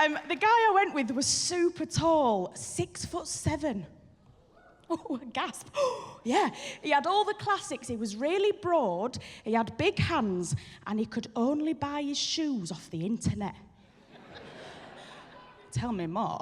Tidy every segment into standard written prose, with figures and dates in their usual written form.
The guy I went with was super tall, 6'7". Oh, gasp. Yeah, he had all the classics. He was really broad, he had big hands, and he could only buy his shoes off the internet. Tell me more.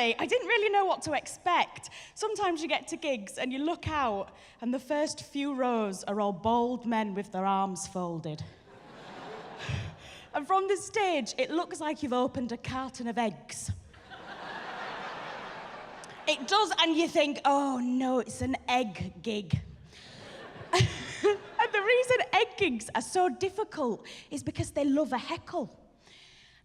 I didn't really know what to expect. Sometimes you get to gigs and you look out and the first few rows are all bald men with their arms folded. And from the stage, it looks like you've opened a carton of eggs. It does, and you think, oh no, it's an egg gig. And the reason egg gigs are so difficult is because they love a heckle.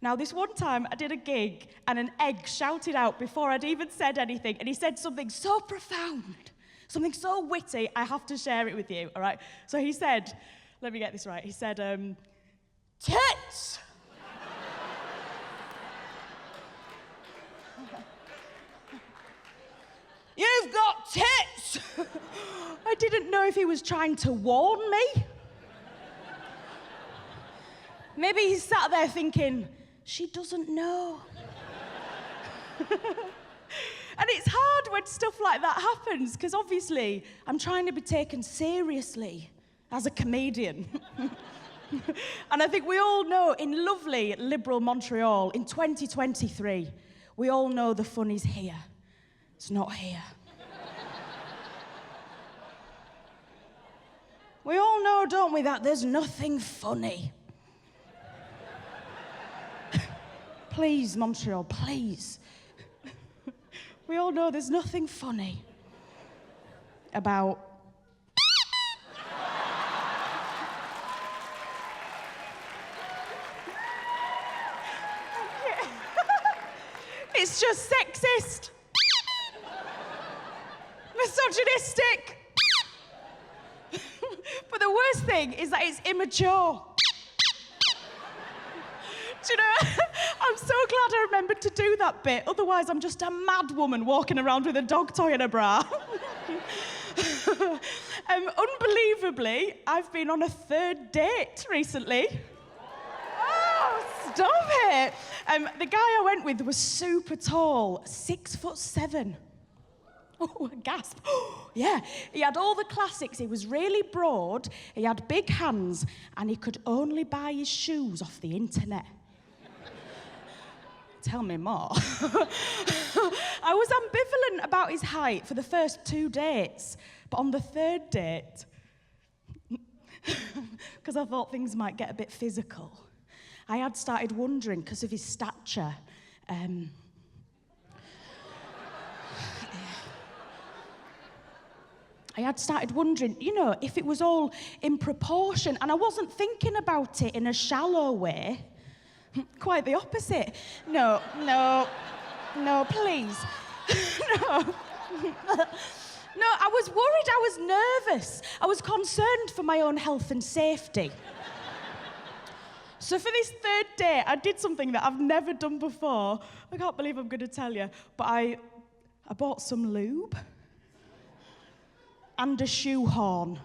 Now, this one time, I did a gig, and an egg shouted out before I'd even said anything, and he said something so profound, something so witty, I have to share it with you, all right? So he said, let me get this right, he said, tits! You've got tits! I didn't know if he was trying to warn me. Maybe he sat there thinking, she doesn't know. And it's hard when stuff like that happens, because obviously I'm trying to be taken seriously as a comedian. And I think we all know in lovely liberal Montreal in 2023, we all know the fun is here. It's not here. We all know, don't we, that there's nothing funny. Please, Montreal, please. We all know there's nothing funny about... It's just sexist, misogynistic. But the worst thing is that it's immature. Do you know, I'm so glad I remembered to do that bit. Otherwise, I'm just a mad woman walking around with a dog toy in a bra. Unbelievably, I've been on a third date recently. Oh, stop it. The guy I went with was super tall, 6'7". Oh, gasp. Yeah, he had all the classics. He was really broad, he had big hands, and he could only buy his shoes off the internet. Tell me more. I was ambivalent about his height for the first 2 dates, but on the third date, because I thought things might get a bit physical, I had started wondering, because of his stature, I had started wondering, you know, if it was all in proportion, and I wasn't thinking about it in a shallow way. Quite the opposite. No, please. No. No, I was worried, I was nervous. I was concerned for my own health and safety. So for this third date, I did something that I've never done before. I can't believe I'm going to tell you, but I bought some lube and a shoehorn.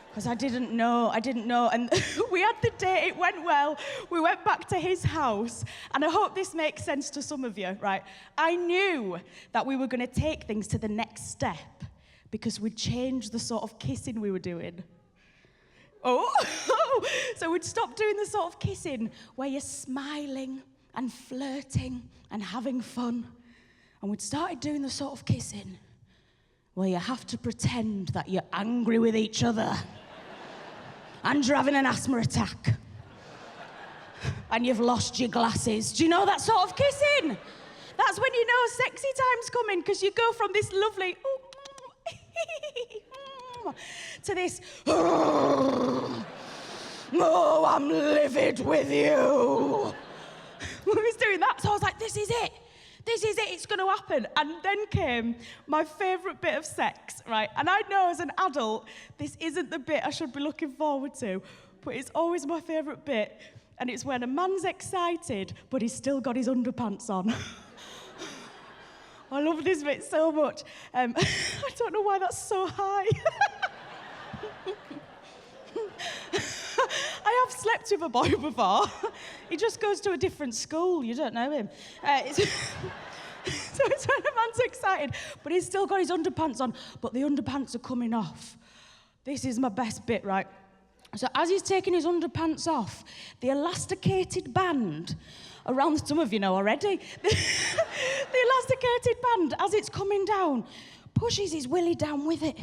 Because I didn't know, and we had the date, it went well, we went back to his house, and I hope this makes sense to some of you, right? I knew that we were going to take things to the next step, because we'd changed the sort of kissing we were doing. Oh, so we'd stop doing the sort of kissing where you're smiling and flirting and having fun, and we'd started doing the sort of kissing where you have to pretend that you're angry with each other and you're having an asthma attack and you've lost your glasses. Do you know that sort of kissing? That's when you know sexy time's coming, because you go from this lovely to this, oh, I'm livid with you. We was doing that, so I was like, this is it, it's going to happen. And then came my favourite bit of sex, right? And I know as an adult, this isn't the bit I should be looking forward to, but it's always my favourite bit. And it's when a man's excited, but he's still got his underpants on. I love this bit so much. I don't know why that's so high. I have slept with a boy before. He just goes to a different school. You don't know him. So it's when a man's excited, but he's still got his underpants on, but the underpants are coming off. This is my best bit, right? So as he's taking his underpants off, the elasticated band around, some of you know already, the elasticated band, as it's coming down, pushes his willy down with it.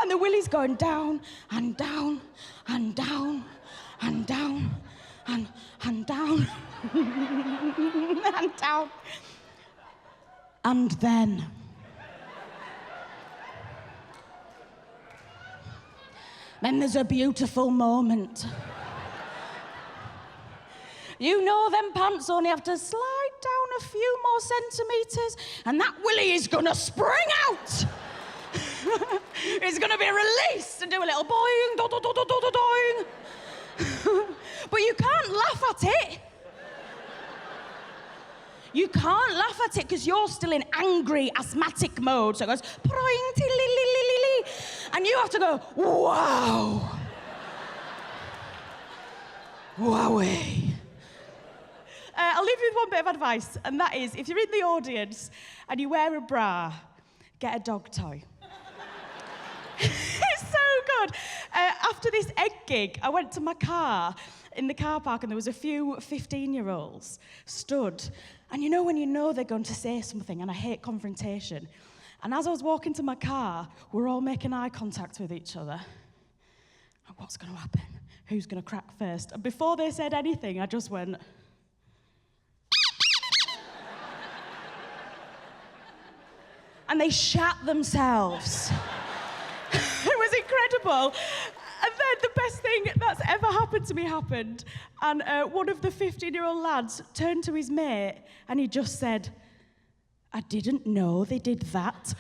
And the willy's going down and down and down and down and down and down. And then there's a beautiful moment. You know them pants only have to slide down a few more centimetres and that willy is gonna spring out. It's gonna be released and do a little boing, do, do, do, do, do, do, doing. But you can't laugh at it. You can't laugh at it because you're still in angry, asthmatic mode. So it goes, and you have to go, wow. Wowee. I'll leave you with one bit of advice, and that is, if you're in the audience and you wear a bra, get a dog toy. It's so good. After this egg gig, I went to my car in the car park and there was a few 15-year-olds stood. And you know when you know they're going to say something, and I hate confrontation. And as I was walking to my car, we're all making eye contact with each other. And what's going to happen? Who's going to crack first? And before they said anything, I just went... and they shat themselves. It was incredible. And then the best thing that's ever happened to me happened. And one of the 15-year-old lads turned to his mate and he just said, I didn't know they did that.